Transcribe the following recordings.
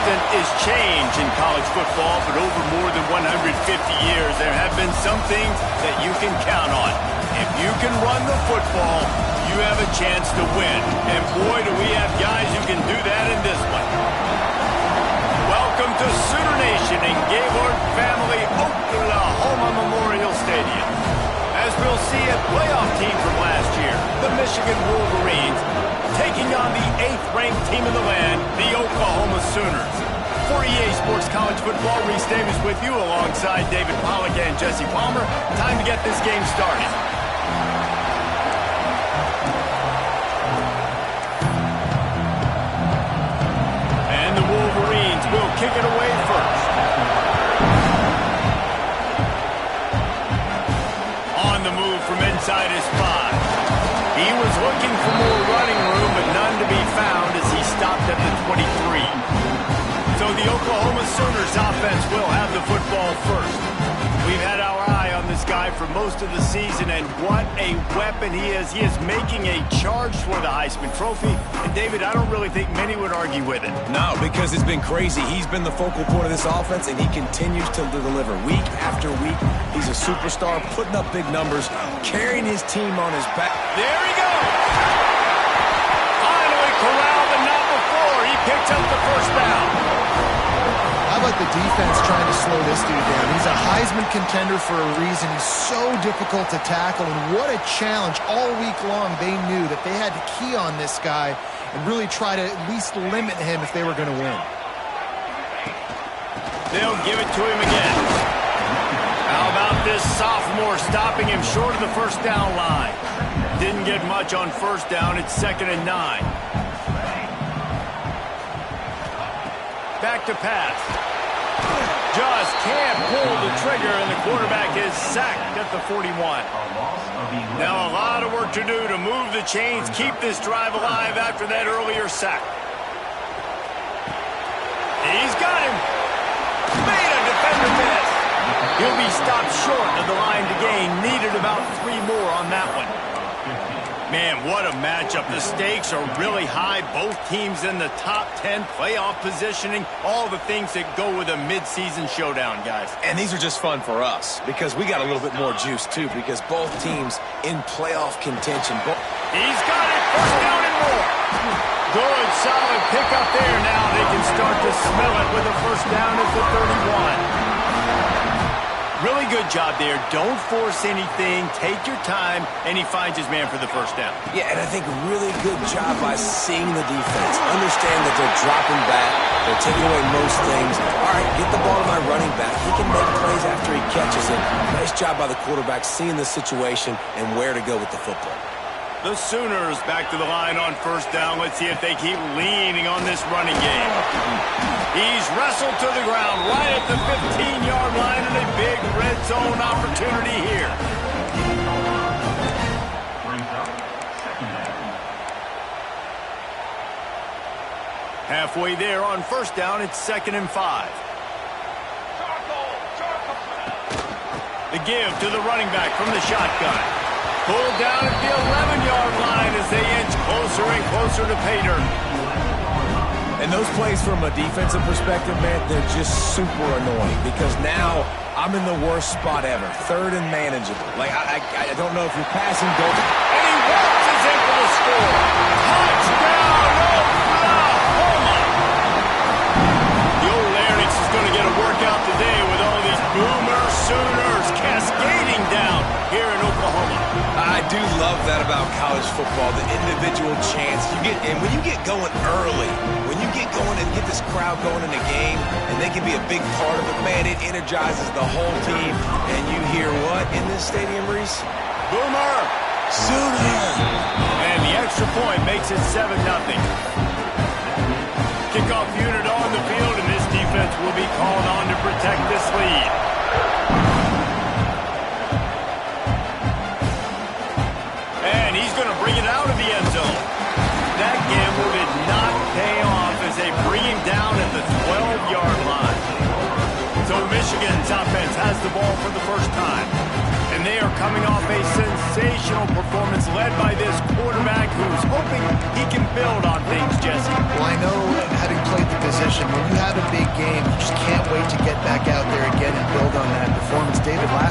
constant is change in college football, but over more than 150 years, there have been some things that you can count on. If you can run the football, you have a chance to win. And boy, do we have guys who can do that in this one. Welcome to Sooner Nation in Gaylord Family Oklahoma Memorial Stadium. As we'll see, a playoff team from last year, the Michigan Wolverines, taking on the 8th-ranked team in the land, the Oklahoma Sooners. For EA Sports College Football, Reese Davis with you alongside David Pollack and Jesse Palmer. Time to get this game started. And the Wolverines will kick it away first. On the move from inside his 5. He was looking for more running room, but none to be found as he stopped at the 23. So the Oklahoma Sooners offense will have the football first. We've had our eye on this guy for most of the season, and what a weapon he is. He is making a charge for the Heisman Trophy. And, David, I don't really think many would argue with it. No, because it's been crazy. He's been the focal point of this offense, and he continues to deliver week after week. He's a superstar, putting up big numbers, carrying his team on his back. There he goes! Finally corralled, but not before. He picks up the first down. How about the defense trying to slow this dude down? He's a Heisman contender for a reason. He's so difficult to tackle, and what a challenge. All week long, they knew that they had to key on this guy and really try to at least limit him if they were going to win. They'll give it to him again. How about this sophomore stopping him short of the first down line? Didn't get much on first down. It's 2nd and 9. Back to pass. Just can't pull the trigger, and the quarterback is sacked at the 41. Now a lot of work to do to move the chains, keep this drive alive after that earlier sack. He's got him. Made a defender miss. He'll be stopped short of the line to gain. Needed about 3 more on that one. Man, what a matchup. The stakes are really high. Both teams in the top 10, playoff positioning, all the things that go with a midseason showdown, guys. And these are just fun for us because we got a little bit more juice, too, because both teams in playoff contention. He's got it. First down and more. Good, solid pickup there. Now they can start to smell it with a first down at the 31. Really good job there. Don't force anything. Take your time, and he finds his man for the first down. Yeah, and I think really good job by seeing the defense. Understand that they're dropping back. They're taking away most things. All right, get the ball to my running back. He can make plays after he catches it. Nice job by the quarterback seeing the situation and where to go with the football. The Sooners back to the line on first down. Let's see if they keep leaning on this running game. He's wrestled to the ground right at the 15-yard line, and a big red zone opportunity here. Halfway there on first down, it's 2nd and 5. The give to the running back from the shotgun. Pulled down at the 11-yard line as they inch closer and closer to pay dirt. And those plays from a defensive perspective, man, they're just super annoying because now I'm in the worst spot ever. 3rd and manageable. Like, I don't know if you're passing, go. And he walks in for the score. Touchdown, Oklahoma! The old Larynx is going to get a workout today with all these Boomer Sooners cascading down here in Oklahoma. I do love that about college football, the individual chance you get. And when you get going early, when you get going and get this crowd going in a game, and they can be a big part of it, man, it energizes the whole team. And you hear what in this stadium, Reese? Boomer! Sooner! And the extra point makes it 7-0. Kickoff unit on the field, and this defense will be called on to protect this lead. And he's going to bring it out of the end zone. That gamble did not pay off as they bring him down at the 12-yard line. So Michigan's offense has the ball for the first time. And they are coming off a sensational performance led by this quarterback who's hoping he can build on things, Jesse. Well, I know, having played the position, when you have an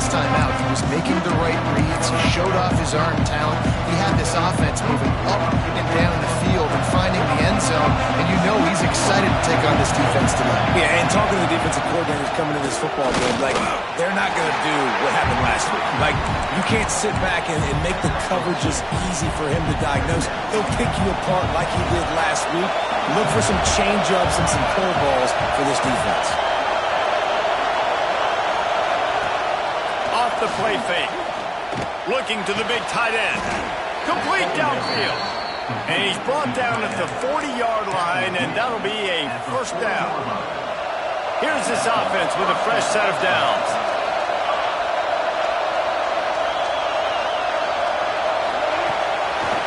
last time out. He was making the right reads. He showed off his arm talent. He had this offense moving up and down the field and finding the end zone. And you know he's excited to take on this defense today. Yeah, and talking to the defensive coordinators coming to this football game, like, they're not going to do what happened last week. Like, you can't sit back and make the coverages easy for him to diagnose. He'll pick you apart like he did last week. Look for some change-ups and some curveballs for this defense. Off the play fake. Looking to the big tight end. Complete downfield. And he's brought down at the 40-yard line, and that'll be a first down. Here's this offense with a fresh set of downs.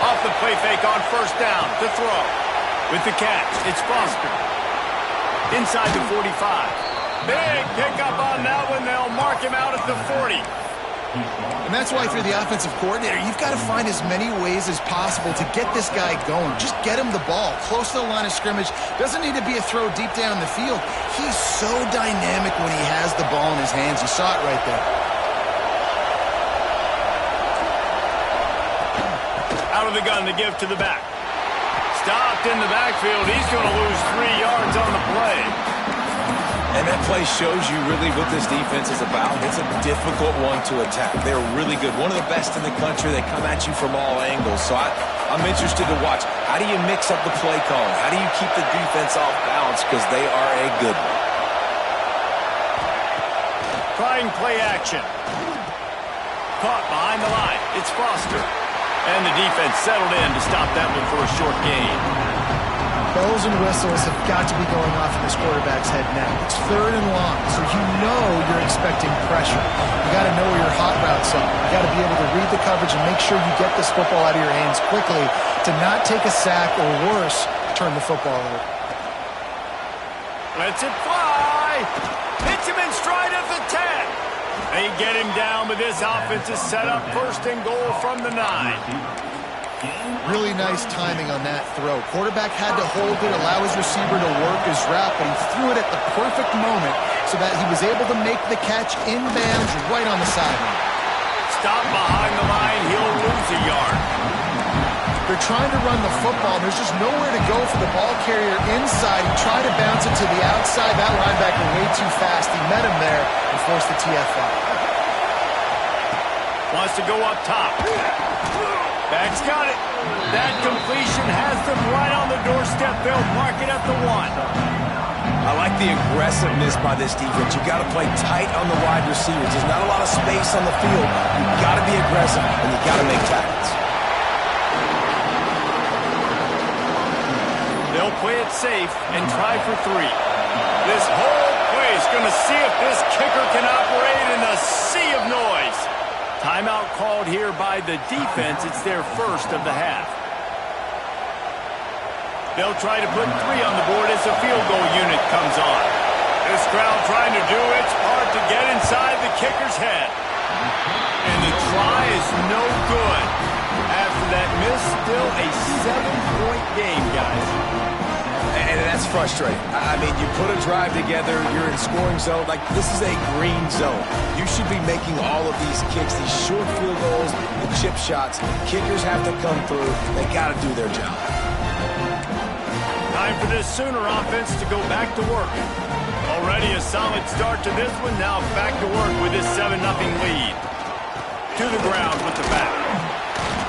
Off the play fake on first down to throw. With the catch, it's Foster. Inside the 45. Big pickup on that one. They'll mark him out at the 40. And that's why, through the offensive coordinator, you've got to find as many ways as possible to get this guy going. Just get him the ball close to the line of scrimmage. Doesn't need to be a throw deep down the field. He's so dynamic when he has the ball in his hands. You saw it right there. Out of the gun to give to the back. Stopped in the backfield. He's going to lose 3 yards on the play. And that play shows you really what this defense is about. It's a difficult one to attack. They're really good. One of the best in the country. They come at you from all angles. So I'm interested to watch. How do you mix up the play calling? How do you keep the defense off balance? Because they are a good one. Trying play action. Caught behind the line. It's Foster. And the defense settled in to stop that one for a short gain. Bells and whistles have got to be going off in this quarterback's head now. It's 3rd and long, so you know you're expecting pressure. You got to know where your hot routes are. You got to be able to read the coverage and make sure you get this football out of your hands quickly to not take a sack or worse, turn the football over. Lets it fly. Hits him in stride at the 10. They get him down, but this offense is set up 1st and goal from the 9. Really nice timing on that throw. Quarterback had to hold it, allow his receiver to work his route, but he threw it at the perfect moment so that he was able to make the catch inbounds right on the sideline. Stop behind the line. He'll lose a yard. They're trying to run the football. There's just nowhere to go for the ball carrier inside. He tried to bounce it to the outside. That linebacker way too fast. He met him there and forced the TFL. Wants to go up top. Back's got it. That completion has them right on the doorstep. They'll mark it at the 1. I like the aggressiveness by this defense. You got to play tight on the wide receivers. There's not a lot of space on the field. You got to be aggressive, and you got to make tackles. They'll play it safe and try for 3. This whole play is going to see if this kicker can operate in a sea of noise. Timeout called here by the defense. It's their first of the half. They'll try to put 3 on the board as the field goal unit comes on. This crowd trying to do its part to get inside the kicker's head. And the try is no good. After that miss, still a 7-point game, guys. And that's frustrating. I mean, you put a drive together, you're in scoring zone. Like, this is a green zone. You should be making all of these kicks, these short field goals, the chip shots. Kickers have to come through. They got to do their job. Time for this Sooner offense to go back to work. Already a solid start to this one. Now back to work with this 7-0 lead. To the ground with the back.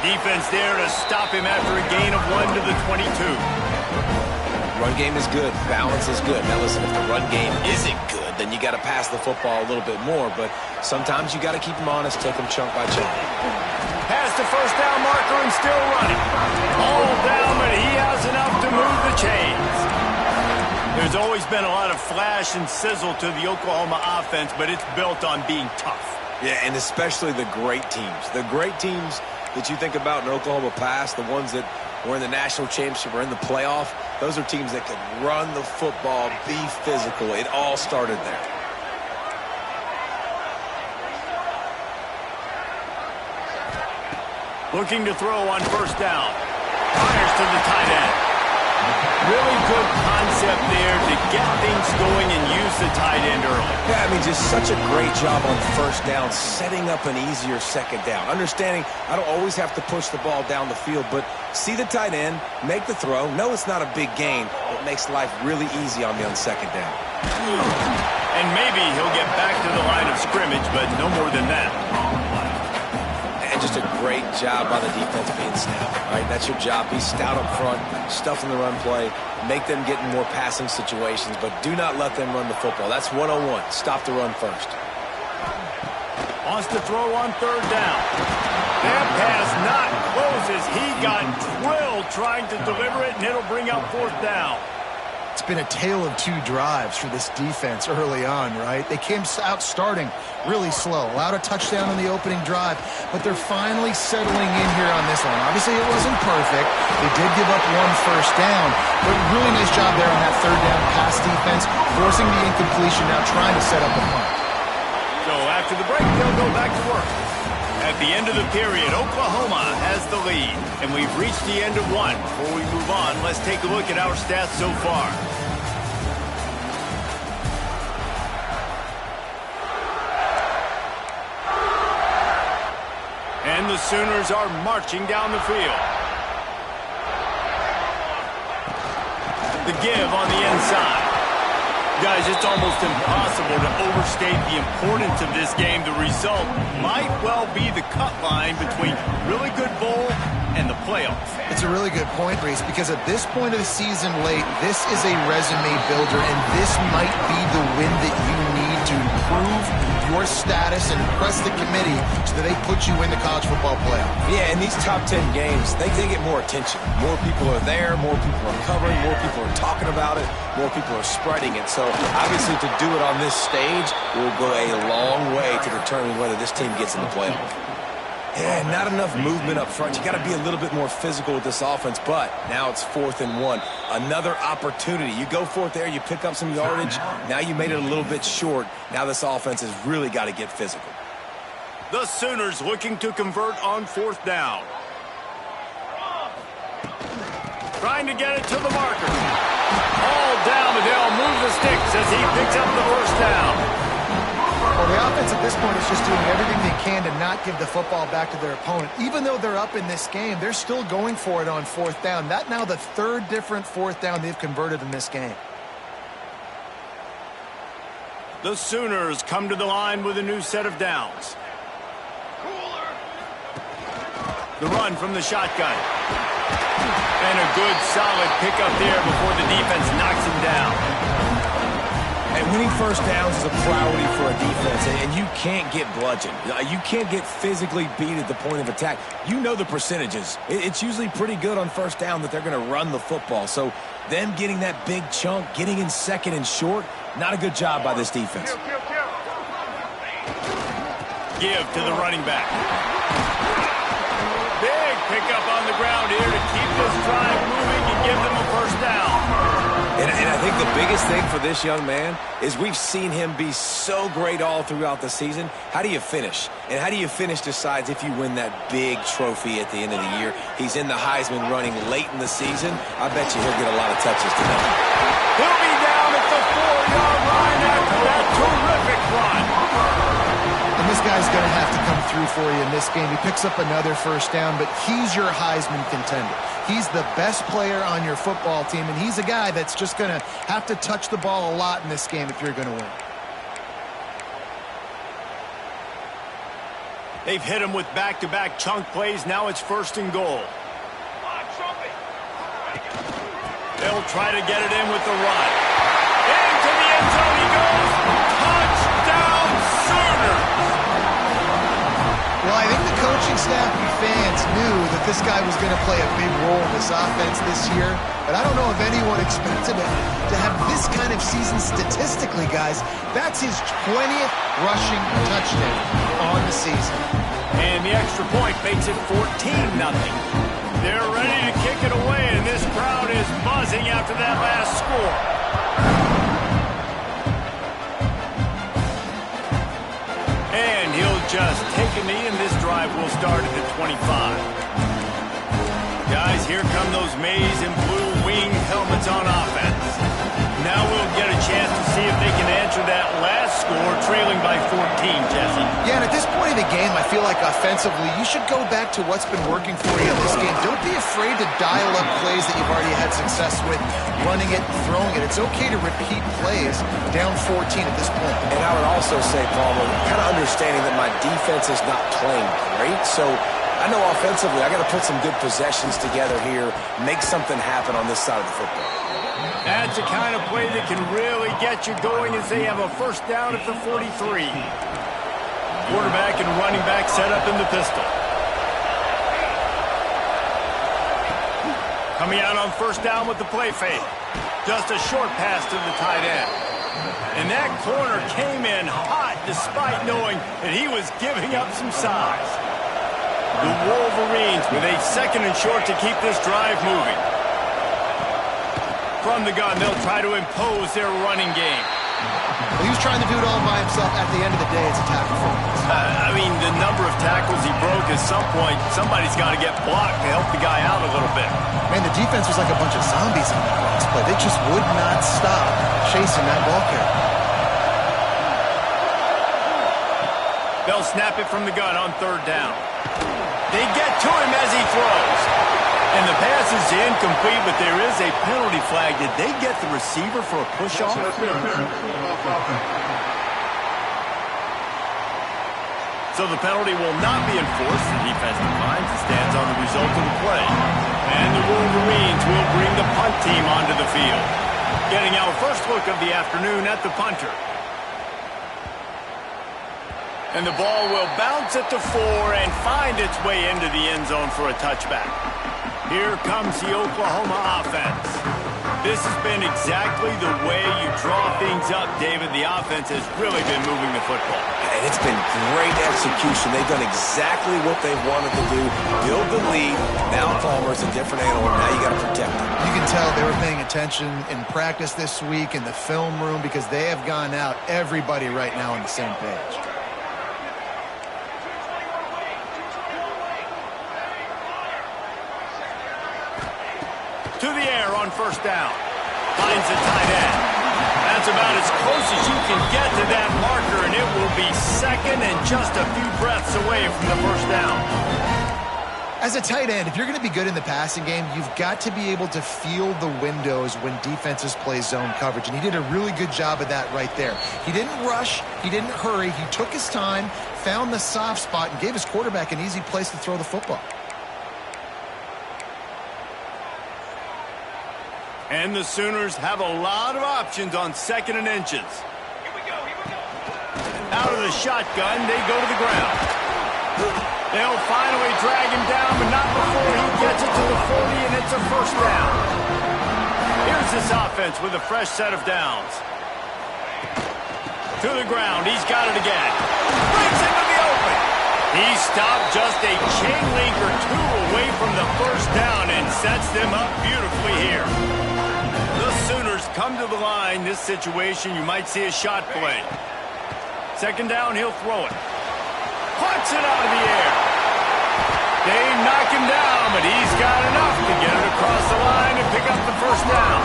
Defense there to stop him after a gain of 1 to the 22. Run game is good. Balance is good. Now listen, if the run game isn't good, then you got to pass the football a little bit more. But sometimes you got to keep them honest, take them chunk by chunk. Past the first down marker and still running. All down, but he has enough to move the chains. There's always been a lot of flash and sizzle to the Oklahoma offense, but it's built on being tough. Yeah, and especially the great teams. The great teams that you think about in Oklahoma past, the ones that were in the national championship or in the playoff, those are teams that could run the football, be physical. It all started there. Looking to throw on first down. Fires to the tight end. Really good concept there to get things going and use the tight end early. Yeah, I mean, just such a great job on first down, setting up an easier second down. Understanding I don't always have to push the ball down the field, but see the tight end, make the throw. No, it's not a big gain. It makes life really easy on me on second down. And maybe he'll get back to the line of scrimmage, but no more than that. And just a great job by the defense being stout. Right, that's your job. Be stout up front, stuff in the run play, make them get in more passing situations, but do not let them run the football. That's 101. Stop the run first. Wants to throw on third down. That pass not closes. He got drilled trying to deliver it, and it'll bring up fourth down. It's been a tale of two drives for this defense early on, right? They came out starting really slow, allowed a touchdown on the opening drive, but they're finally settling in here on this one. Obviously, it wasn't perfect. They did give up one first down, but really nice job there on that third down pass defense, forcing the incompletion, now trying to set up a punt. So after the break, they'll go back to work. At the end of the period, Oklahoma has the lead, and we've reached the end of one. Before we move on, let's take a look at our stats so far. And the Sooners are marching down the field. The give on the inside. Guys, it's almost impossible to overstate the importance of this game. The result might well be the cut line between really good bowl and the playoffs. It's a really good point, Reese, because at this point of the season late, this is a resume builder, and this might be the win that you need to improve your status and impress the committee so that they put you in the college football playoff. Yeah, in these top 10 games, they get more attention. More people are there, more people are covering, more people are talking about it, more people are spreading it. So obviously to do it on this stage will go a long way to determine whether this team gets in the playoff. Yeah, not enough movement up front. You got to be a little bit more physical with this offense, but now it's 4th and 1. Another opportunity. You go for it there, you pick up some yardage. Now you made it a little bit short. Now this offense has really got to get physical. The Sooners looking to convert on 4th down. Trying to get it to the marker. All down, but they'll move the sticks as he picks up the first down. Well, the offense at this point is just doing everything they can to not give the football back to their opponent. Even though they're up in this game, they're still going for it on 4th down. That now the 3rd different 4th down they've converted in this game. The Sooners come to the line with a new set of downs. The run from the shotgun. And a good solid pickup there before the defense knocks him down. And winning first downs is a priority for a defense, and you can't get bludgeoned. You can't get physically beat at the point of attack. You know the percentages. It's usually pretty good on first down that they're going to run the football. So them getting that big chunk, getting in second and short, not a good job by this defense. Give to the running back. Big pickup on the ground here to keep this drive moving and give them a first down. And I think the biggest thing for this young man is we've seen him be so great all throughout the season. How do you finish? And how do you finish decides if you win that big trophy at the end of the year. He's in the Heisman running late in the season. I bet you he'll get a lot of touches today. He'll be down at the 4-yard line after that terrific run. And this guy's going to have to come through for you in this game. He picks up another first down, but he's your Heisman contender. He's the best player on your football team, and he's a guy that's just going to have to touch the ball a lot in this game if you're going to win. They've hit him with back-to-back chunk plays. Now it's 1st and goal. They'll try to get it in with the run. Into the end zone he goes. Touchdown, Sooners! Well, I think the coaching staff and fans knew that this guy was going to play a big role in this offense this year, but I don't know if anyone expected him to have this kind of season statistically, guys. That's his 20th rushing touchdown on the season. And the extra point makes it 14-0. They're ready to kick it away, and this crowd is buzzing after that last score. And he'll just take a knee, and this drive will start at the 25. Guys, here come those maize and blue wing helmets on offense. Now we'll get a chance to see if they can answer offensively, you should go back to what's been working for you in this game. Don't be afraid to dial up plays that you've already had success with, running it, throwing it. It's okay to repeat plays down 14 at this point. And I would also say, Palmer, kind of understanding that my defense is not playing great, so I know offensively I got to put some good possessions together here, make something happen on this side of the football. That's the kind of play that can really get you going as they have a first down at the 43. Quarterback and running back set up in the pistol. Coming out on first down with the play fake. Just a short pass to the tight end. And that corner came in hot despite knowing that he was giving up some size. The Wolverines with a second and short to keep this drive moving. From the gun, they'll try to impose their running game. Well, he was trying to do it all by himself. At the end of the day, it's a tackle for him. I mean, the number of tackles he broke, at some point, somebody's got to get blocked to help the guy out a little bit. Man, the defense was like a bunch of zombies on that last play. They just would not stop chasing that ball carrier. They'll snap it from the gun on third down. They get to him as he throws. And the pass is incomplete, but there is a penalty flag. Did they get the receiver for a push-off? So the penalty will not be enforced. The defense declines and stands on the result of the play. And the Wolverines will bring the punt team onto the field. Getting our first look of the afternoon at the punter. And the ball will bounce at the 4 and find its way into the end zone for a touchback. Here comes the Oklahoma offense. This has been exactly the way you draw things up, David. The offense has really been moving the football. And it's been great execution. They've done exactly what they wanted to do. Build the lead. Now Palmer's a different animal. Now you got to protect him. You can tell they were paying attention in practice this week in the film room because they have gone out, everybody right now on the same page. To the air on first down. Finds the tight end. That's about as close as you can get to that marker, and it will be second and just a few breaths away from the first down. As a tight end, if you're going to be good in the passing game, you've got to be able to feel the windows when defenses play zone coverage, and he did a really good job of that right there. He didn't rush. He didn't hurry. He took his time, found the soft spot, and gave his quarterback an easy place to throw the football. And the Sooners have a lot of options on second and inches. Here we go. Out of the shotgun, they go to the ground. They'll finally drag him down, but not before he gets it to the 40, and it's a first down. Here's this offense with a fresh set of downs. To the ground, he's got it again. Breaks into the open. He stopped just a chain link or two away from the first down and sets them up beautifully here. The Sooners come to the line. This situation, you might see a shot play. Second down, he'll throw it. Puts it out of the air. They knock him down, but he's got enough to get it across the line and pick up the first down.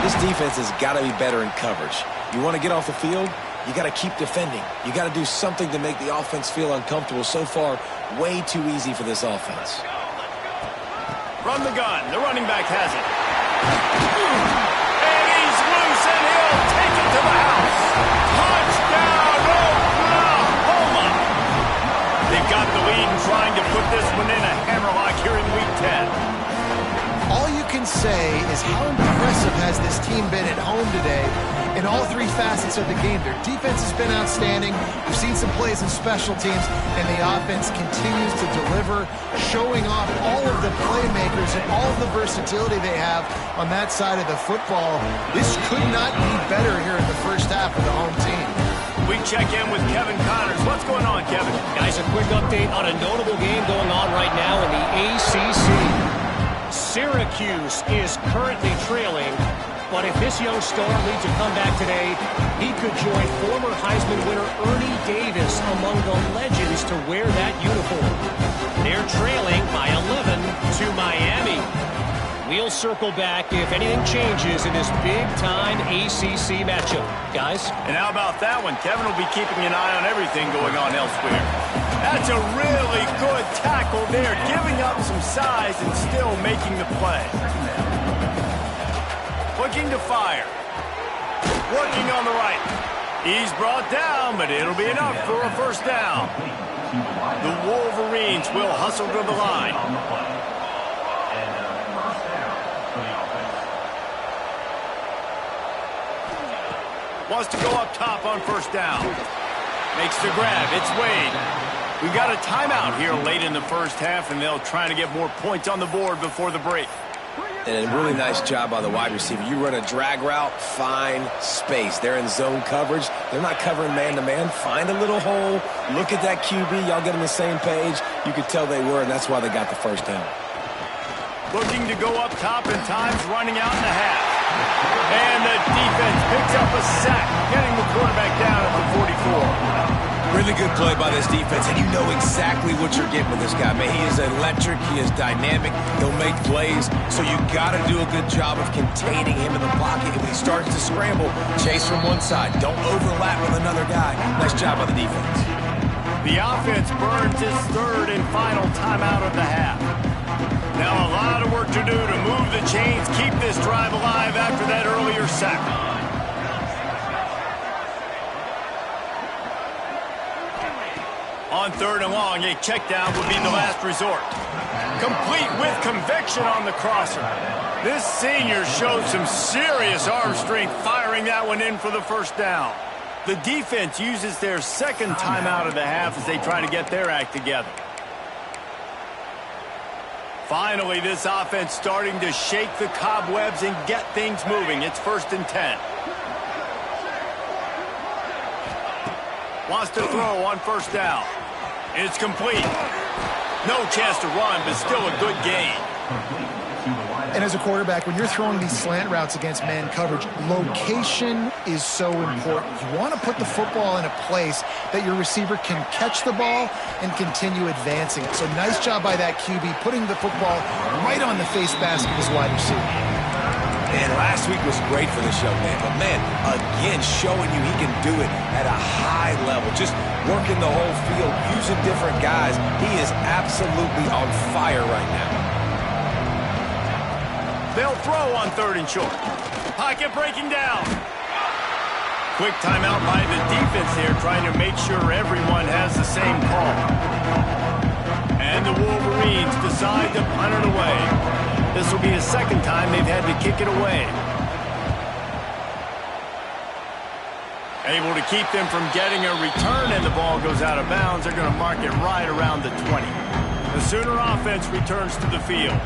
This defense has got to be better in coverage. You want to get off the field, you got to keep defending. You got to do something to make the offense feel uncomfortable. So far, way too easy for this offense. From the gun, the running back has it. And he's loose, and he'll take it to the house. Touchdown, Oklahoma! They've got the lead and trying to put this one in a hammerlock here in Week 10. All you can say is how impressive has this team been at home today in all three facets of the game. Their defense has been outstanding. We've seen some plays in special teams, and the offense continues to deliver, showing off all of the playmakers and all of the versatility they have on that side of the football. This could not be better here in the first half of the home team. We check in with Kevin Connors. What's going on, Kevin? Guys, a quick update on a notable game going on right now in the ACC. Syracuse is currently trailing, but if this young star leads a comeback today, he could join former Heisman winner Ernie Davis among the legends to wear that uniform. They're trailing by 11 to Miami. We'll circle back if anything changes in this big-time ACC matchup. Guys? And how about that one? Kevin will be keeping an eye on everything going on elsewhere. That's a really good tackle there, giving up some size and still making the play. Looking to fire. Working on the right. He's brought down, but it'll be enough for a first down. The Wolverines will hustle to the line. Wants to go up top on first down. Makes the grab. It's Wade. We've got a timeout here late in the first half, and they'll try to get more points on the board before the break. And a really nice job by the wide receiver. You run a drag route, find space. They're in zone coverage. They're not covering man-to-man. Find a little hole. Look at that QB. Y'all get on the same page. You could tell they were, and that's why they got the first down. Looking to go up top, and time's running out in the half. And the defense picks up a sack, getting the quarterback down at the 44. Really good play by this defense, and you know exactly what you're getting with this guy. Man, he is electric. He is dynamic. He'll make plays, so you got to do a good job of containing him in the pocket. And when he starts to scramble, chase from one side. Don't overlap with another guy. Nice job by the defense. The offense burns his third and final timeout of the half. Now a lot of work to do to move the chains, keep this drive alive after that earlier sack. On third and long, a check down would be the last resort. Complete with conviction on the crosser. This senior showed some serious arm strength firing that one in for the first down. The defense uses their second timeout of the half as they try to get their act together. Finally, this offense starting to shake the cobwebs and get things moving. It's 1st and 10. Wants to throw on first down. It's complete. No chance to run, but still a good gain. And as a quarterback, when you're throwing these slant routes against man coverage, location is so important. You want to put the football in a place that your receiver can catch the ball and continue advancing. So nice job by that QB, putting the football right on the face mask of his wide receiver. Man, last week was great for this young man. But, man, again, showing you he can do it at a high level. Just working the whole field, using different guys. He is absolutely on fire right now. They'll throw on third and short. Pocket breaking down. Quick timeout by the defense here, trying to make sure everyone has the same call. And the Wolverines decide to punt it away. This will be the second time they've had to kick it away. Able to keep them from getting a return, and the ball goes out of bounds. They're going to mark it right around the 20. The Sooner offense returns to the field.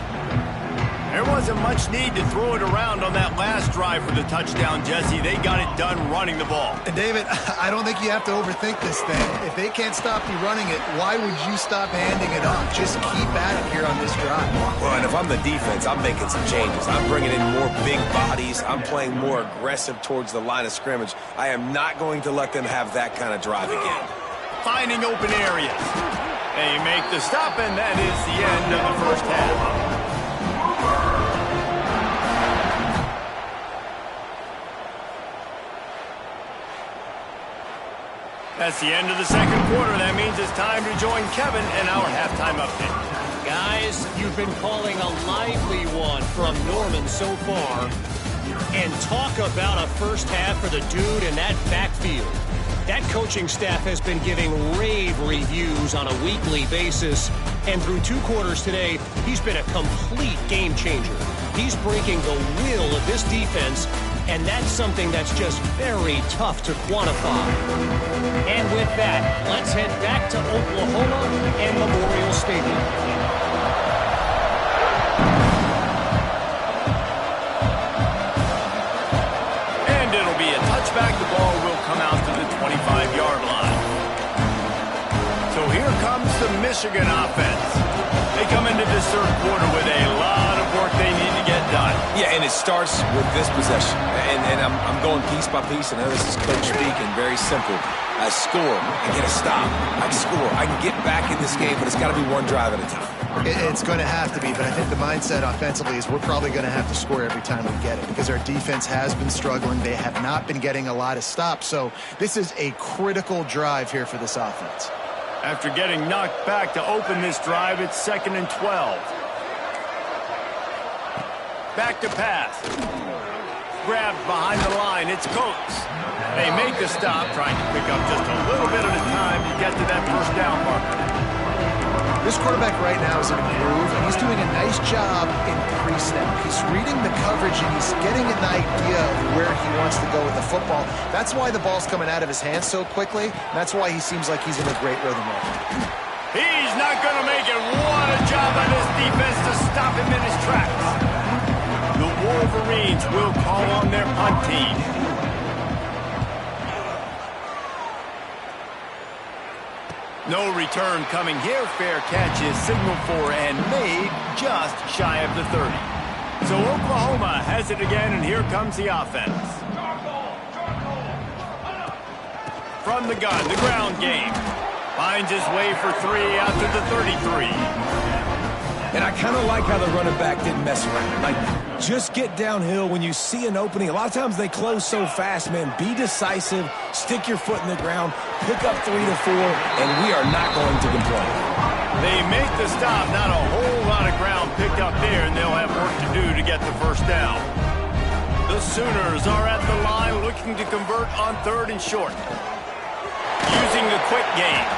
There wasn't much need to throw it around on that last drive for the touchdown, Jesse. They got it done running the ball. And David, I don't think you have to overthink this thing. If they can't stop you running it, why would you stop handing it off? Just keep at it here on this drive. Well, and if I'm the defense, I'm making some changes. I'm bringing in more big bodies. I'm playing more aggressive towards the line of scrimmage. I am not going to let them have that kind of drive again. Finding open areas. They make the stop, and that is the end of the first half. That's the end of the second quarter. That means it's time to join Kevin in our halftime update. Guys, you've been calling a lively one from Norman so far. And talk about a first half for the dude in that backfield. That coaching staff has been giving rave reviews on a weekly basis. And through 2 quarters today, he's been a complete game changer. He's breaking the will of this defense, and that's something that's just very tough to quantify. And with that, let's head back to Oklahoma and Memorial Stadium. And it'll be a touchback. The ball will come out to the 25-yard line. So here comes the Michigan offense. They come into this third quarter with a lot of work they need to get done. Yeah, and it starts with this possession. And I'm going piece by piece. I know this is coach speaking, very simple. I score and get a stop. I score. I can get back in this game, but it's got to be one drive at a time. It's going to have to be, but I think the mindset offensively is we're probably going to have to score every time we get it because our defense has been struggling. They have not been getting a lot of stops, so this is a critical drive here for this offense. After getting knocked back to open this drive, it's 2nd and 12. Back to pass. Grabbed behind the line. It's Coates. They make the stop, trying to pick up just a little bit at a time to get to that first down marker. This quarterback right now is in a groove, and he's doing a nice job in pre-snap. He's reading the coverage, and he's getting an idea of where he wants to go with the football. That's why the ball's coming out of his hands so quickly. That's why he seems like he's in a great rhythm right now. He's not going to make it. What a job by this defense to stop him in his tracks. The Wolverines will call on their punt team. No return coming here. Fair catch is signaled for and made just shy of the 30. So Oklahoma has it again, and here comes the offense. From the gun, the ground game. Finds his way for 3 out to the 33. And I kind of like how the running back didn't mess around. Like, just get downhill when you see an opening. A lot of times they close so fast, man. Be decisive, stick your foot in the ground, pick up 3 to 4, and we are not going to complain. They make the stop. Not a whole lot of ground picked up there, and they'll have work to do to get the first down. The Sooners are at the line looking to convert on 3rd and short. Using the quick game.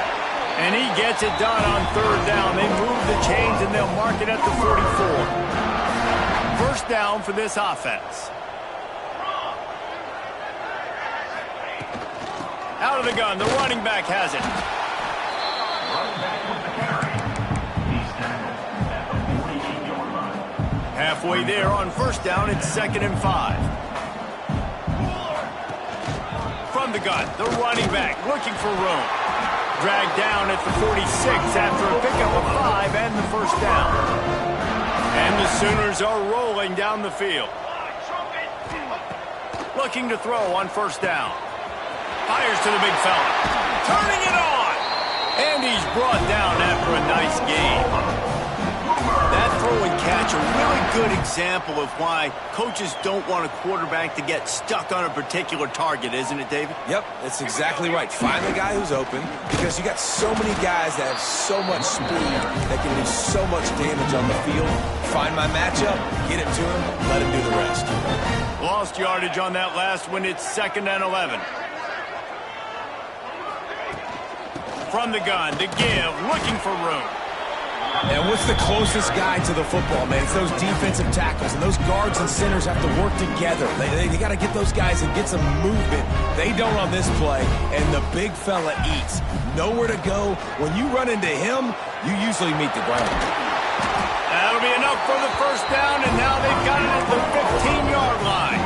And he gets it done on 3rd down. They move the chains, and they'll mark it at the 44. First down for this offense. Out of the gun, the running back has it. Halfway there on first down, it's 2nd and 5. From the gun, the running back looking for room. Dragged down at the 46 after a pickup of 5 and the first down. And the Sooners are rolling down the field. Looking to throw on first down. Fires to the big fella. Turning it on. And he's brought down after a nice game. That throw and catch, a really good example of why coaches don't want a quarterback to get stuck on a particular target, isn't it, David? Yep, that's exactly right. Find the guy who's open, because you got so many guys that have so much speed that can do so much damage on the field. Find my matchup, get it to him, let him do the rest. Lost yardage on that last one. It's 2nd and 11. From the gun, to give, looking for room. And what's the closest guy to the football, man? It's those defensive tackles, and those guards and centers have to work together. They got to get those guys and get some movement. They don't on this play, and the big fella eats. Nowhere to go. When you run into him, you usually meet the ground. That'll be enough for the first down, and now they've got it at the 15-yard line.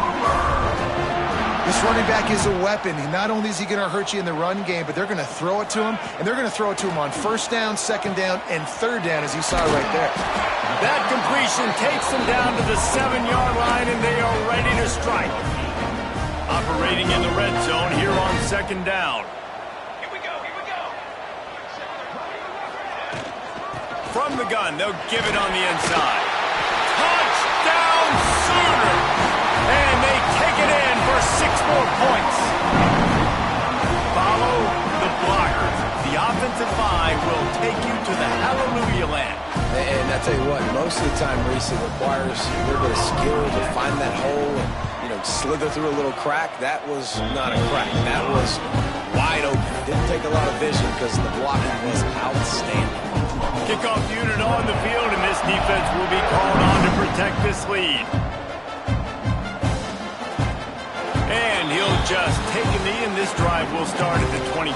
This running back is a weapon. Not only is he going to hurt you in the run game, but they're going to throw it to him, and they're going to throw it to him on first down, 2nd down, and 3rd down, as you saw right there. That completion takes them down to the 7-yard line, and they are ready to strike. Operating in the red zone here on 2nd down. Here we go. From the gun, they'll give it on the inside. Touchdown Sooners! And they take it in for 6 more points. Follow the blockers. The offensive line will take you to the hallelujah land. And I tell you what, most of the time, Reese, it requires a little bit of skill to find that hole and, slither through a little crack. That was not a crack. That was wide open. Didn't take a lot of vision because the blocking was outstanding. Kickoff unit on the field, and this defense will be called on to protect this lead. And he'll just take a knee, and this drive will start at the 25.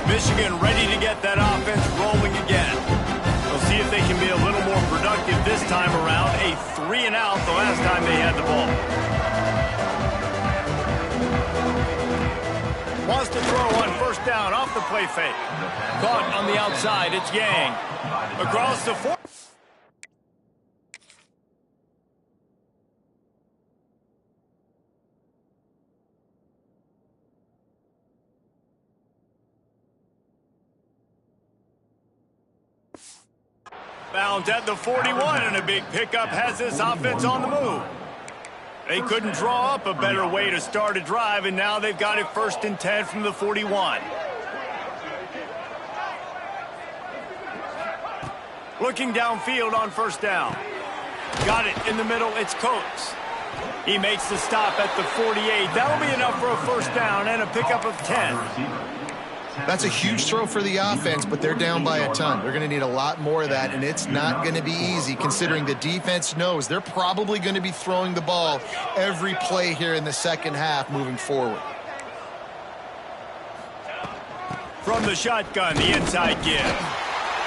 Michigan ready to get that offense rolling again. We'll see if they can be a little more productive this time around. A 3-and-out the last time they had the ball. Wants to throw on first down off the play fake. Caught on the outside. It's Yang. Across the 4. Bounds at the 41, and a big pickup has this offense on the move. They couldn't draw up a better way to start a drive, and now they've got it 1st and 10 from the 41. Looking downfield on 1st down. Got it in the middle. It's Coates. He makes the stop at the 48. That'll be enough for a 1st down and a pickup of 10. That's a huge throw for the offense, but they're down by a ton. They're going to need a lot more of that, and it's not going to be easy considering the defense knows they're probably going to be throwing the ball every play here in the second half moving forward. From the shotgun, the inside give.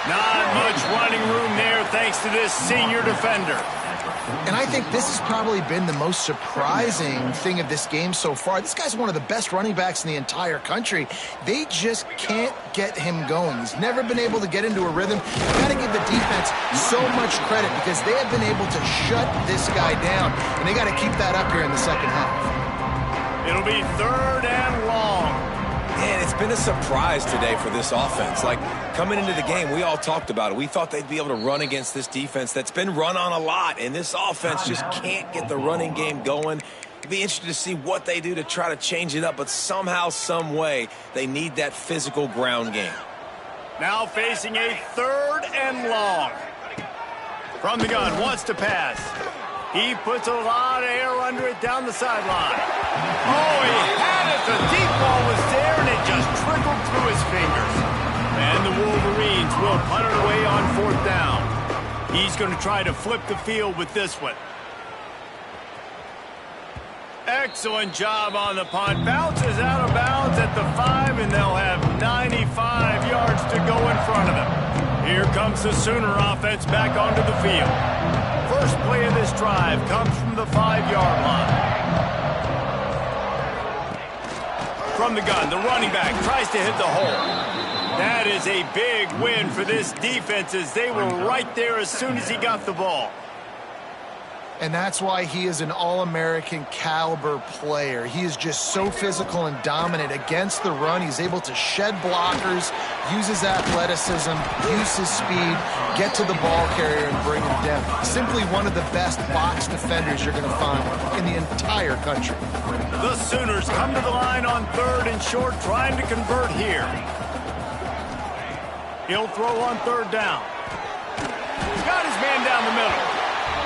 Not much running room there thanks to this senior defender. And I think this has probably been the most surprising thing of this game so far. This guy's one of the best running backs in the entire country. They just can't get him going. He's never been able to get into a rhythm. You've got to give the defense so much credit because they have been able to shut this guy down. And they got to keep that up here in the second half. It'll be 3rd and long. Man, it's been a surprise today for this offense. Like, coming into the game, we all talked about it. We thought they'd be able to run against this defense that's been run on a lot, and this offense just can't get the running game going. It'd be interesting to see what they do to try to change it up, but somehow, some way, they need that physical ground game. Now facing a 3rd and long. From the gun, wants to pass. He puts a lot of air under it down the sideline. Oh, he had it. The deep ball was there, and it just trickled through his fingers. And the Wolverines will punt it away on 4th down. He's going to try to flip the field with this one. Excellent job on the punt. Bounces out of bounds at the 5, and they'll have 95 yards to go in front of them. Here comes the Sooner offense back onto the field. First play of this drive comes from the 5-yard line. From the gun, the running back tries to hit the hole. That is a big win for this defense as they were right there as soon as he got the ball. And that's why he is an All-American caliber player. He is just so physical and dominant against the run. He's able to shed blockers, use his athleticism, use his speed, get to the ball carrier and bring him down. Simply one of the best box defenders you're going to find in the entire country. The Sooners come to the line on 3rd and short, trying to convert here. He'll throw on 3rd down. Got his man down the middle.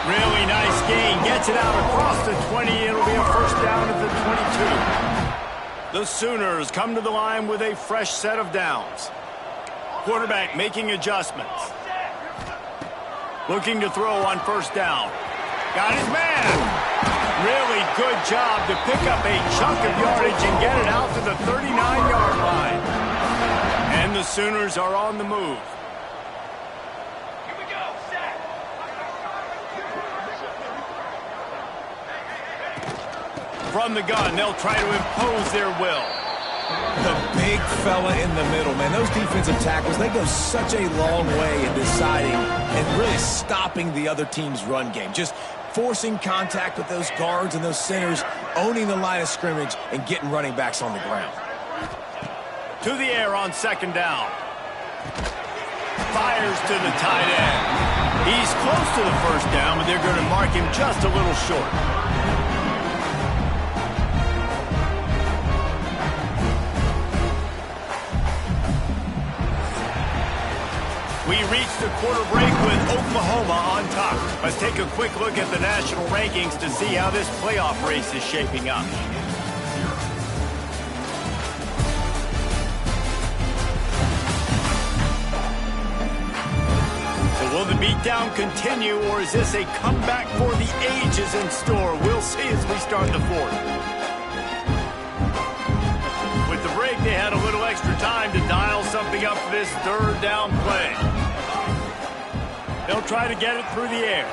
Really nice gain. Gets it out across the 20. It'll be a 1st down at the 22. The Sooners come to the line with a fresh set of downs. Quarterback making adjustments. Looking to throw on 1st down. Got his man. Really good job to pick up a chunk of yardage and get it out to the 39-yard line. And the Sooners are on the move. From the gun, they'll try to impose their will. The big fella in the middle, man. Those defensive tackles, they go such a long way in deciding and really stopping the other team's run game. Just forcing contact with those guards and those centers, owning the line of scrimmage, and getting running backs on the ground. To the air on 2nd down. Fires to the tight end. He's close to the 1st down, but they're going to mark him just a little short. We reach the quarter break with Oklahoma on top. Let's take a quick look at the national rankings to see how this playoff race is shaping up. So will the beatdown continue, or is this a comeback for the ages in store? We'll see as we start the 4th. With the break, they had a little extra time to dial something up for this 3rd down play. They'll try to get it through the air.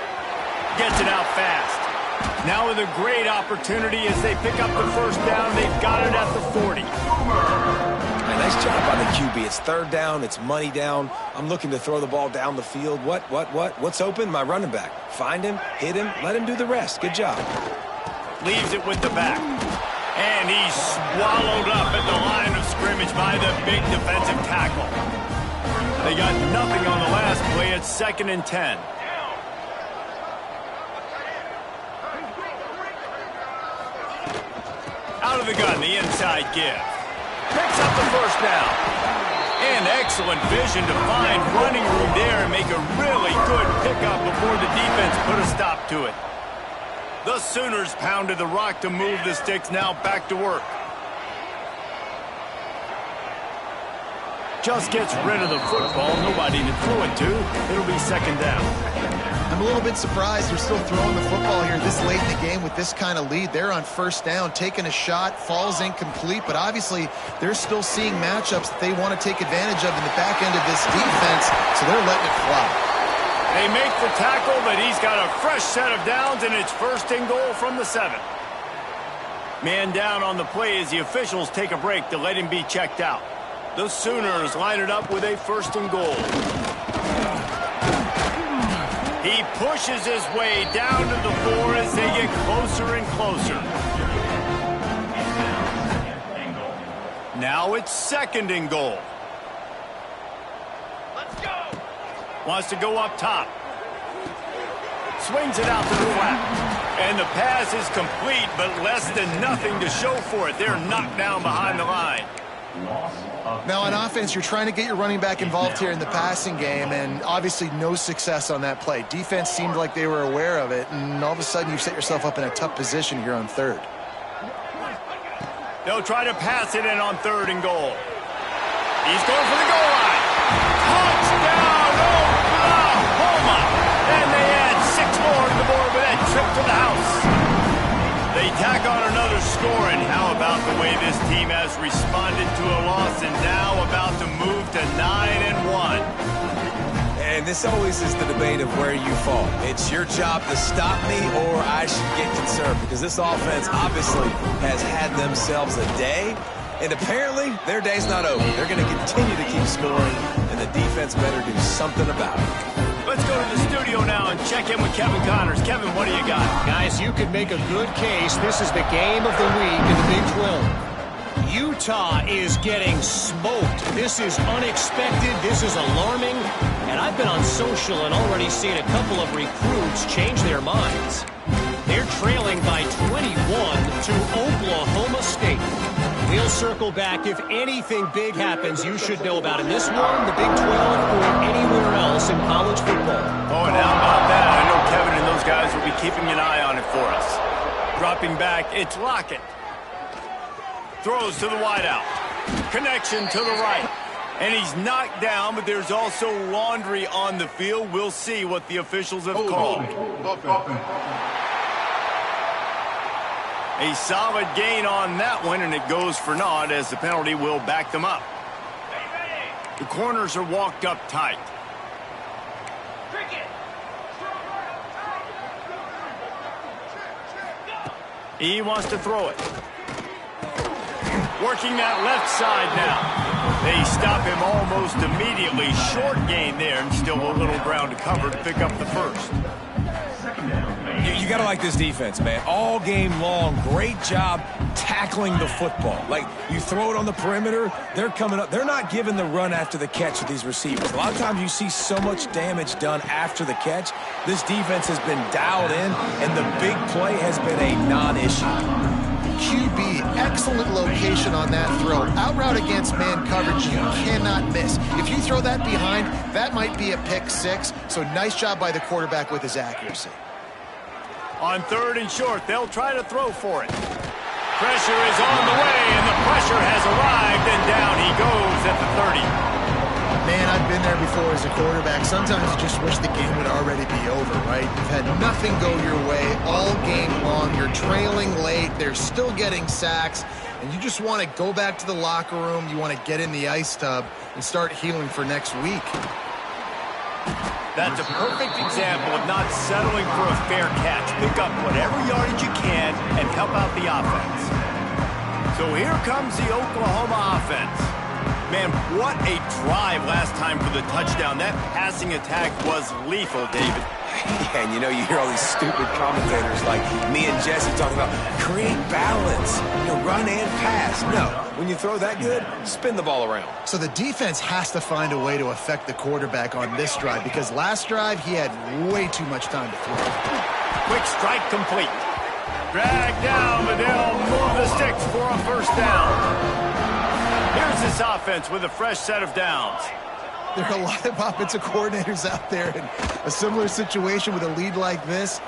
Gets it out fast. Now with a great opportunity as they pick up the 1st down. They've got it at the 40. Hey, nice job by the QB. It's 3rd down. It's money down. I'm looking to throw the ball down the field. What's open? My running back. Find him, hit him, let him do the rest. Good job. Leaves it with the back. And he's swallowed up at the line of scrimmage by the big defensive tackle. They got nothing on the last play. It's 2nd and 10. Out of the gun, the inside give. Picks up the first down. And excellent vision to find running room there and make a really good pickup before the defense put a stop to it. The Sooners pounded the rock to move the sticks, now back to work. Just gets rid of the football, nobody to throw it to. It'll be 2nd down. I'm a little bit surprised they're still throwing the football here this late in the game with this kind of lead. They're on 1st down, taking a shot, falls incomplete, but obviously they're still seeing matchups that they want to take advantage of in the back end of this defense, so they're letting it fly. They make the tackle, but he's got a fresh set of downs, and it's 1st and goal from the 7. Man down on the play as the officials take a break to let him be checked out. The Sooners line it up with a 1st and goal. He pushes his way down to the 4 as they get closer and closer. Now it's 2nd and goal. Let's go. Wants to go up top. Swings it out to the flat. And the pass is complete, but less than nothing to show for it. They're knocked down behind the line. Now on offense, you're trying to get your running back involved here in the passing game, and obviously no success on that play. Defense seemed like they were aware of it, and all of a sudden you set yourself up in a tough position here on 3rd. They'll try to pass it in on 3rd and goal. He's going for the goal line. Touchdown, Oklahoma! And they add 6 more to the board with that trip to the house. They tack on another score, and how about the way this team has responded to a loss and now about to move to 9-1. And this always is the debate of where you fall. It's your job to stop me, or I should get concerned, because this offense obviously has had themselves a day, and apparently their day's not over. They're going to continue to keep scoring, and the defense better do something about it. Let's go to the studio now and check in with Kevin Connors. Kevin, what do you got? Guys, you could make a good case. This is the game of the week in the Big 12. Utah is getting smoked. This is unexpected. This is alarming. And I've been on social and already seen a couple of recruits change their minds. They're trailing by 21 to Oklahoma State. We'll circle back. If anything big happens, you should know about in this one, the Big 12, or anywhere else in college football. Oh, and how about that? I know Kevin and those guys will be keeping an eye on it for us. Dropping back, it's Lockett. Throws to the wideout. Connection to the right. And he's knocked down, but there's also laundry on the field. We'll see what the officials have called. A solid gain on that one, and it goes for naught as the penalty will back them up. The corners are walked up tight. He wants to throw it. Working that left side now. They stop him almost immediately. Short gain there, and still a little ground to cover to pick up the 1st. You got to like this defense, man. All game long, great job tackling the football. Like, you throw it on the perimeter, they're coming up. They're not giving the run after the catch with these receivers. A lot of times you see so much damage done after the catch. This defense has been dialed in, and the big play has been a non-issue. QB, excellent location on that throw. Out route against man coverage, you cannot miss. If you throw that behind, that might be a pick 6. So nice job by the quarterback with his accuracy. On 3rd and short, they'll try to throw for it. Pressure is on the way, and the pressure has arrived, and down he goes at the 30. Man, I've been there before as a quarterback. Sometimes you just wish the game would already be over, right? You've had nothing go your way all game long. You're trailing late. They're still getting sacks, and you just want to go back to the locker room. You want to get in the ice tub and start healing for next week. That's a perfect example of not settling for a fair catch. Pick up whatever yardage you can and help out the offense. So here comes the Oklahoma offense. Man, what a drive last time for the touchdown. That passing attack was lethal, David. Yeah, and you know, you hear all these stupid commentators like me and Jesse talking about create balance, run and pass. No, when you throw that good, spin the ball around. So the defense has to find a way to affect the quarterback on this drive, because last drive he had way too much time to throw. Quick strike complete. Drag down, but they'll move the sticks for a first down. Here's this offense with a fresh set of downs. There are a lot of offensive coordinators out there in a similar situation with a lead like this.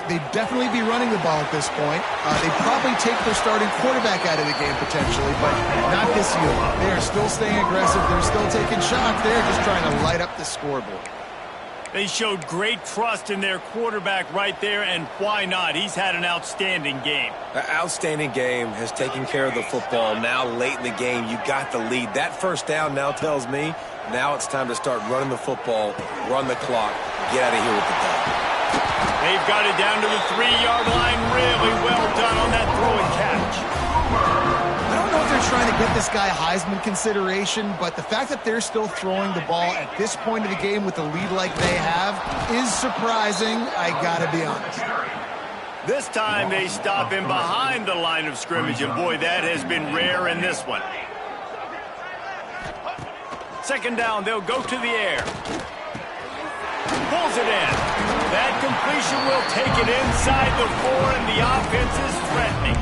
They'd definitely be running the ball at this point. They'd probably take their starting quarterback out of the game potentially, but not this year. They are still staying aggressive. They're still taking shots. They're just trying to light up the scoreboard. They showed great trust in their quarterback right there, and why not? He's had an outstanding game. An outstanding game, has taken care of the football. Now late in the game, you got the lead. That first down now tells me now it's time to start running the football, run the clock, get out of here with the dub. They've got it down to the 3-yard line. Really well done on that throw and catch. I don't know if they're trying to get this guy Heisman consideration, but the fact that they're still throwing the ball at this point of the game with a lead like they have is surprising, I gotta be honest. This time they stop him behind the line of scrimmage, and boy, that has been rare in this one. Second down, they'll go to the air. Pulls it in. That completion will take it inside the 4, and the offense is threatening.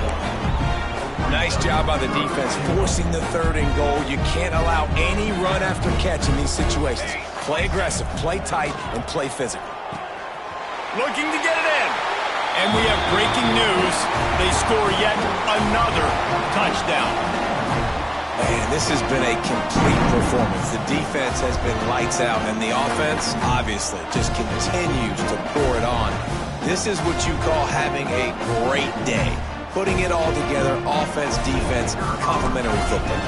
Nice job by the defense forcing the 3rd and goal. You can't allow any run after catch in these situations. Play aggressive, play tight, and play physical. Looking to get it in. And we have breaking news. They score yet another touchdown. Man, this has been a complete performance. The defense has been lights out, and the offense, obviously, just continues to pour it on. This is what you call having a great day. Putting it all together, offense, defense, complementary football.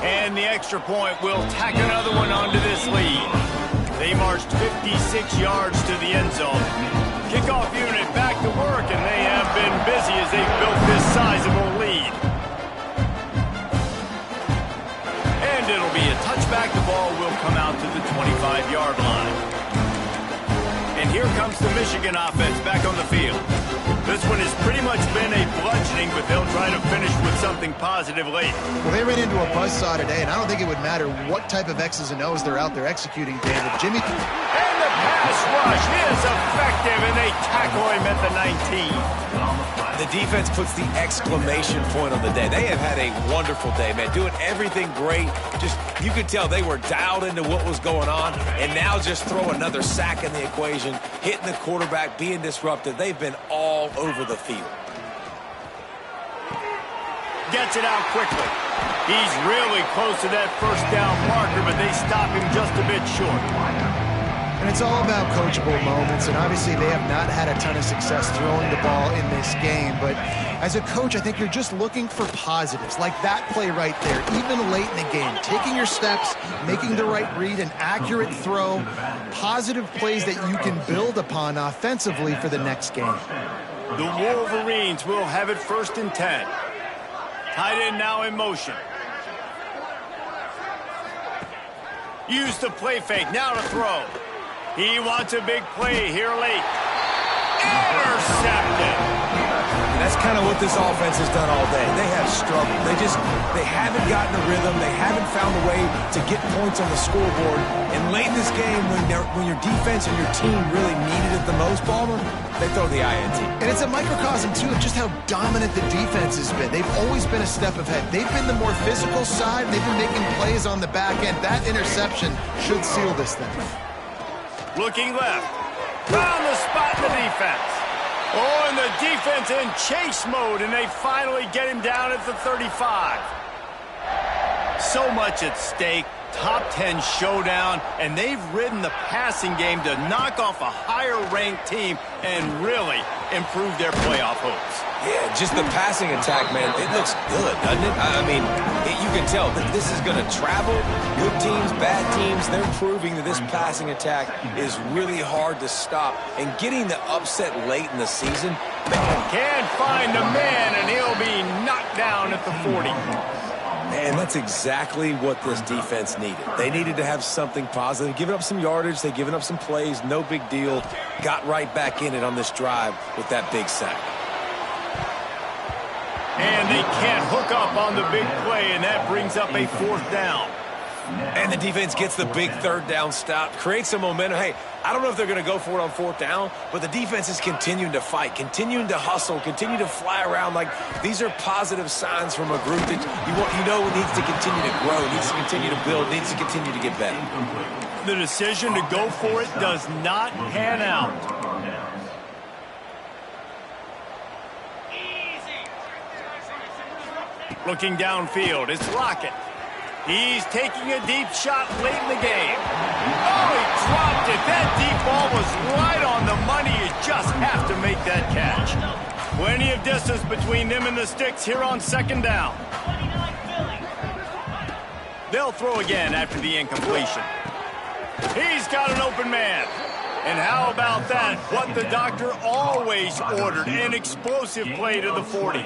And the extra point will tack another one onto this lead. They marched 56 yards to the end zone. Kickoff unit back to work, and they have been busy as they've built this sizable lead. And it'll be a touchback. The ball will come out to the 25-yard line. And here comes the Michigan offense back on the field. This one has pretty much been a bludgeoning, but they'll try to finish with something positive late. Well, they ran into a buzzsaw today, and I don't think it would matter what type of X's and O's they're out there executing, David. Jimmy. And the pass rush is effective, and they tackle him at the 19. The defense puts the exclamation point on the day. They have had a wonderful day, man. Doing everything great. Just, you could tell they were dialed into what was going on, and now just throw another sack in the equation, hitting the quarterback, being disruptive. They've been all over the field. Gets it out quickly. He's really close to that first down marker, but they stop him just a bit short. And it's all about coachable moments, and obviously they have not had a ton of success throwing the ball in this game, but as a coach, I think you're just looking for positives, like that play right there, even late in the game, taking your steps, making the right read, an accurate throw, positive plays that you can build upon offensively for the next game. The Wolverines will have it 1st and 10. Tight end now in motion. Use the play fake, now to throw. He wants a big play here late. Intercepted. And that's kind of what this offense has done all day. They have struggled. They haven't gotten a rhythm. They haven't found a way to get points on the scoreboard. And late in this game, when your defense and your team really needed it the most, Ballmer, they throw the INT. And it's a microcosm, too, of just how dominant the defense has been. They've always been a step ahead. They've been the more physical side. They've been making plays on the back end. That interception should seal this thing. Looking left. Found the spot in the defense. Oh, and the defense in chase mode, and they finally get him down at the 35. So much at stake. Top 10 showdown, and they've ridden the passing game to knock off a higher-ranked team and really improve their playoff hopes. Yeah, just the passing attack, man, it looks good, doesn't it? I mean, you can tell that this is going to travel. Good teams, bad teams, they're proving that this passing attack is really hard to stop. And getting the upset late in the season, man. Can't find a man, and he'll be knocked down at the 40. Man, And that's exactly what this defense needed. They needed to have something positive. Giving up some yardage, they've given up some plays, no big deal. Got right back in it on this drive with that big sack. And they can't hook up on the big play, and that brings up a 4th down. And the defense gets the big 3rd down stop, creates some momentum. Hey, I don't know if they're going to go for it on 4th down, but the defense is continuing to fight, continuing to hustle, continue to fly around. Like, these are positive signs from a group that you know needs to continue to grow, needs to continue to build, needs to continue to get better. The decision to go for it does not pan out. Looking downfield, it's Lockett. He's taking a deep shot late in the game. Oh, he dropped it. That deep ball was right on the money. You just have to make that catch. Plenty of distance between them and the sticks here on 2nd down. They'll throw again after the incompletion. He's got an open man. And how about that? What the doctor always ordered, an explosive play to the 40.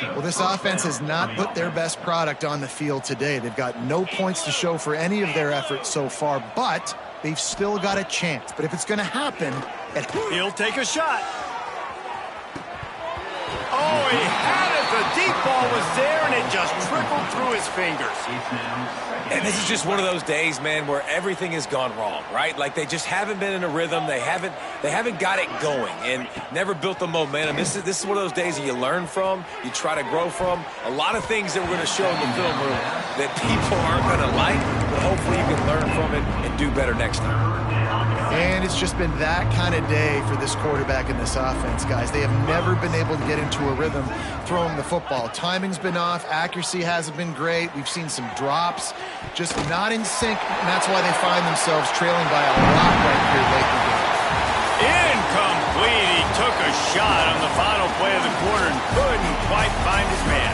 Well, this offense has not put their best product on the field today. They've got no points to show for any of their efforts so far, but they've still got a chance. But if it's going to happen, he'll take a shot. Oh, he had it. The deep ball was there, and it just trickled through his fingers. And this is just one of those days, man, where everything has gone wrong, right? Like, they just haven't been in a rhythm. They haven't got it going and never built the momentum. This is one of those days that you learn from, you try to grow from. A lot of things that we're going to show in the film room that people aren't going to like, but hopefully you can learn from it and do better next time. And it's just been that kind of day for this quarterback and this offense, guys. They have never been able to get into a rhythm throwing the football. Timing's been off. Accuracy hasn't been great. We've seen some drops, just not in sync, and that's why they find themselves trailing by a lot right here late in the game. Incomplete. He took a shot on the final play of the quarter and couldn't quite find his man.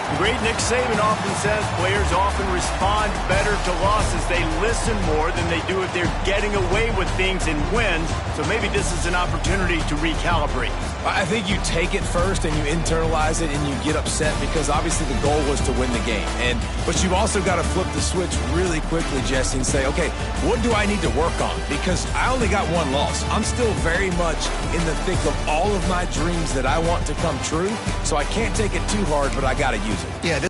The great Nick Saban often says players often respond better to losses. They listen more than they do if they're getting away with things and wins. So maybe this is an opportunity to recalibrate. I think you take it first and you internalize it and you get upset because obviously the goal was to win the game. But you've also got to flip the switch really quickly, Jesse, and say, okay, what do I need to work on? Because I only got one loss. I'm still very much in the thick of all of my dreams that I want to come true. So I can't take it too hard, but I got to use it. Yeah.